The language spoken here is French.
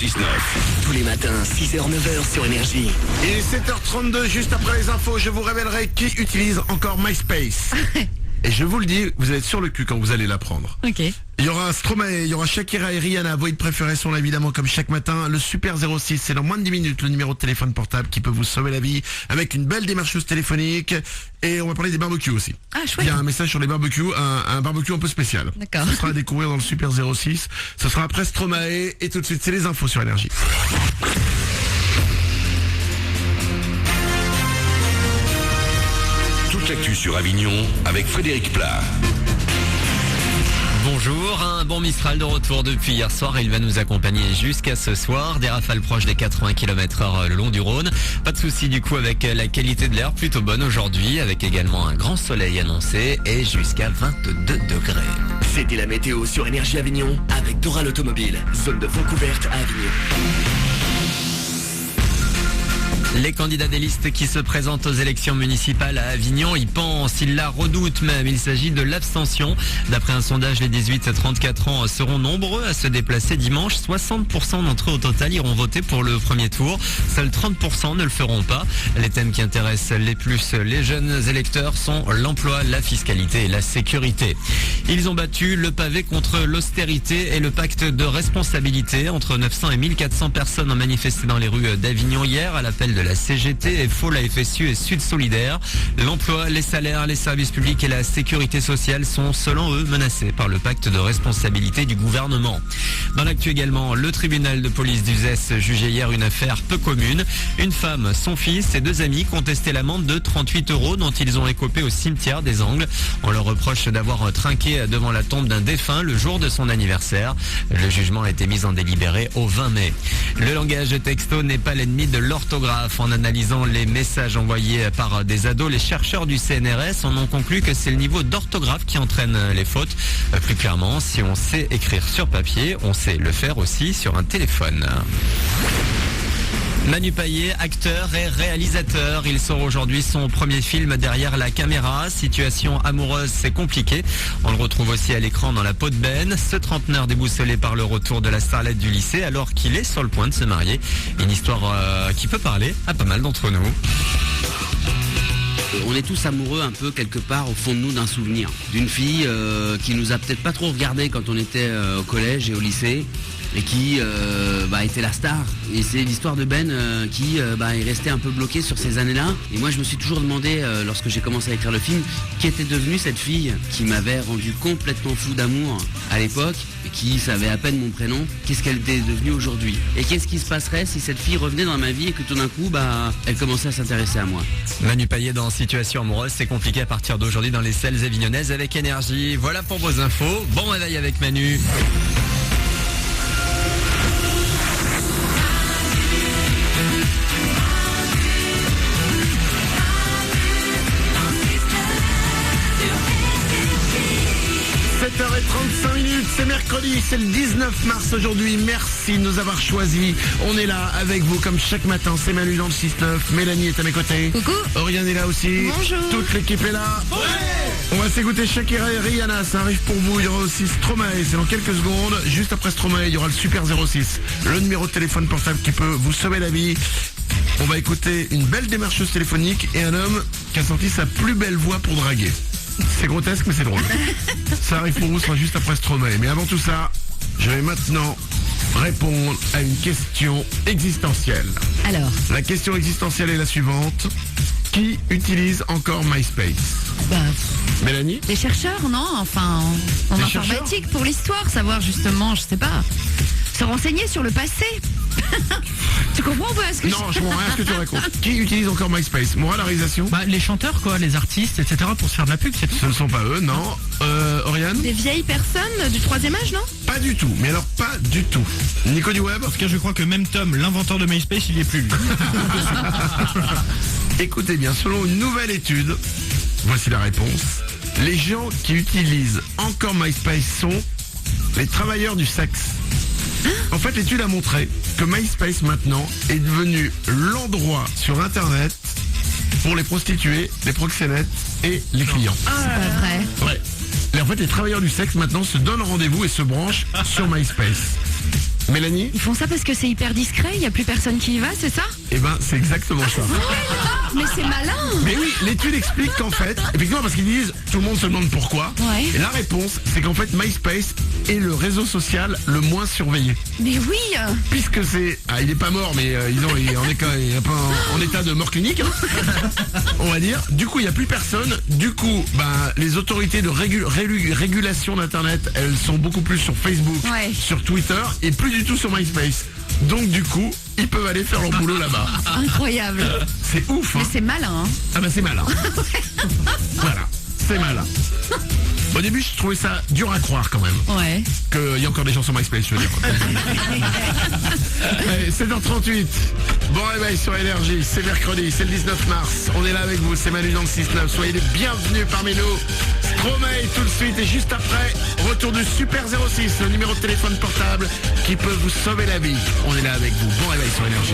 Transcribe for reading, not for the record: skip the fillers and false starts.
6-9. Tous les matins, 6h-9h sur Énergie. Il est 7h32, juste après les infos, je vous révélerai qui utilise encore MySpace. Et je vous le dis, vous allez être sur le cul quand vous allez l'apprendre. Ok. Il y aura Stromae, il y aura Shakira et Rihanna. Vos hits préférés sont là évidemment comme chaque matin. Le Super 06, c'est dans moins de 10 minutes le numéro de téléphone portable qui peut vous sauver la vie avec une belle démarcheuse téléphonique. Et on va parler des barbecues aussi. Ah, Il chouette. y a un message sur les barbecues, un barbecue un peu spécial. D'accord. Ce sera à découvrir dans le Super 06. Ce sera après Stromae et tout de suite c'est les infos sur Énergie. Toute l'actu sur Avignon avec Frédéric Plat. Bonjour, un bon Mistral de retour depuis hier soir. Il va nous accompagner jusqu'à ce soir. Des rafales proches des 80 km/h le long du Rhône. Pas de souci du coup avec la qualité de l'air plutôt bonne aujourd'hui, avec également un grand soleil annoncé et jusqu'à 22 degrés. C'était la météo sur Énergie Avignon avec Doral Automobile, zone de vente couverte à Avignon. Les candidats des listes qui se présentent aux élections municipales à Avignon, ils pensent, ils la redoutent même. Il s'agit de l'abstention. D'après un sondage, les 18-34 ans seront nombreux à se déplacer dimanche. 60% d'entre eux au total iront voter pour le premier tour. Seuls 30% ne le feront pas. Les thèmes qui intéressent les plus les jeunes électeurs sont l'emploi, la fiscalité et la sécurité. Ils ont battu le pavé contre l'austérité et le pacte de responsabilité. Entre 900 et 1400 personnes ont manifesté dans les rues d'Avignon hier à l'appel de la CGT, FO, la FSU et Sud Solidaire. L'emploi, les salaires, les services publics et la sécurité sociale sont, selon eux, menacés par le pacte de responsabilité du gouvernement. Dans l'actu également, le tribunal de police d'Uzès jugeait hier une affaire peu commune. Une femme, son fils et deux amis contestaient l'amende de 38 € dont ils ont écopé au cimetière des Angles. On leur reproche d'avoir trinqué devant la tombe d'un défunt le jour de son anniversaire. Le jugement a été mis en délibéré au 20 mai. Le langage texto n'est pas l'ennemi de l'orthographe. En analysant les messages envoyés par des ados, les chercheurs du CNRS en ont conclu que c'est le niveau d'orthographe qui entraîne les fautes. Plus clairement, si on sait écrire sur papier, on sait le faire aussi sur un téléphone. Manu Payet, acteur et réalisateur. Il sort aujourd'hui son premier film derrière la caméra. Situation amoureuse, c'est compliqué. On le retrouve aussi à l'écran dans La peau de Ben. Ce trentenaire déboussolé par le retour de la starlette du lycée alors qu'il est sur le point de se marier. Une histoire qui peut parler à pas mal d'entre nous. On est tous amoureux un peu quelque part au fond de nous d'un souvenir. D'une fille qui nous a peut-être pas trop regardé quand on était au collège et au lycée. Et qui était la star. Et c'est l'histoire de Ben qui est resté un peu bloqué sur ces années-là. Et moi je me suis toujours demandé, lorsque j'ai commencé à écrire le film, qui était devenue cette fille qui m'avait rendu complètement fou d'amour à l'époque, et qui savait à peine mon prénom, qu'est-ce qu'elle était devenue aujourd'hui. Et qu'est-ce qui se passerait si cette fille revenait dans ma vie et que tout d'un coup, elle commençait à s'intéresser à moi. Manu Payet dans Situation amoureuse, c'est compliqué à partir d'aujourd'hui dans les salles avignonnaises avec Énergie. Voilà pour vos infos. Bon réveil avec Manu. Minutes, c'est mercredi, c'est le 19 mars aujourd'hui. Merci de nous avoir choisis. On est là avec vous comme chaque matin. C'est Manu dans le 6-9. Mélanie est à mes côtés. Coucou. Oriane est là aussi. Bonjour. Toute l'équipe est là. Ouais. On va s'écouter Shakira et Rihanna. Ça arrive pour vous. Il y aura aussi Stromae. C'est dans quelques secondes. Juste après Stromae, il y aura le Super 06. Le numéro de téléphone portable qui peut vous sauver la vie. On va écouter une belle démarcheuse téléphonique et un homme qui a sorti sa plus belle voix pour draguer. C'est grotesque mais c'est drôle. Ça arrive pour vous, ce sera juste après Stromae. Mais avant tout ça, je vais maintenant répondre à une question existentielle. Alors, La question existentielle est la suivante. Qui utilise encore MySpace? Mélanie? les chercheurs, non? Enfin, en Les informatique pour l'histoire, savoir justement, je sais pas, se renseigner sur le passé. Tu comprends pas ce que Non, je comprends rien à ce que tu racontes. Qui utilise encore MySpace? Moi, la réalisation? Les chanteurs, quoi, les artistes, etc. pour se faire de la pub, c'est tout. Ce ne sont pas eux, non. Oriane? Des vieilles personnes du troisième âge, non? Pas du tout. Mais alors, pas du tout. Nico du Web? En tout cas, je crois que même Tom, l'inventeur de MySpace, il y est plus, lui. Écoutez bien, selon une nouvelle étude, voici la réponse. Les gens qui utilisent encore MySpace sont les travailleurs du sexe. En fait, l'étude a montré que MySpace maintenant est devenu l'endroit sur Internet pour les prostituées, les proxénètes et les clients. C'est pas vrai. Ouais. Et en fait, les travailleurs du sexe maintenant se donnent rendez-vous et se branchent sur MySpace. Mélanie? Ils font ça parce que c'est hyper discret, il y a plus personne qui y va, c'est ça? Eh ben, c'est exactement ça. Mais c'est malin. Mais oui, l'étude explique qu'en fait, effectivement, parce qu'ils disent, tout le monde se demande pourquoi. Ouais. Et la réponse, c'est qu'en fait, MySpace est le réseau social le moins surveillé. Mais oui. Puisque c'est... Ah, il est pas mort, mais disons, il est un peu en état de mort clinique, hein, on va dire. Du coup, il n'y a plus personne. Du coup, les autorités de régulation d'Internet, elles sont beaucoup plus sur Facebook, Ouais. sur Twitter, et plus du tout sur MySpace. Donc du coup, ils peuvent aller faire leur boulot là-bas. Incroyable. C'est ouf, hein. Mais c'est malin, hein. Ah bah c'est malin. Voilà, c'est malin. Au début, je trouvais ça dur à croire quand même. Ouais. Qu'il y a encore des gens sur MySpace, je veux dire. Allez, 7h38. Bon réveil sur Énergie. C'est mercredi, c'est le 19 mars. On est là avec vous, c'est Manu dans le 6-9. Soyez les bienvenus parmi nous. Stromae tout de suite et juste après, retour du Super 06, le numéro de téléphone portable qui peut vous sauver la vie. On est là avec vous. Bon réveil sur Énergie.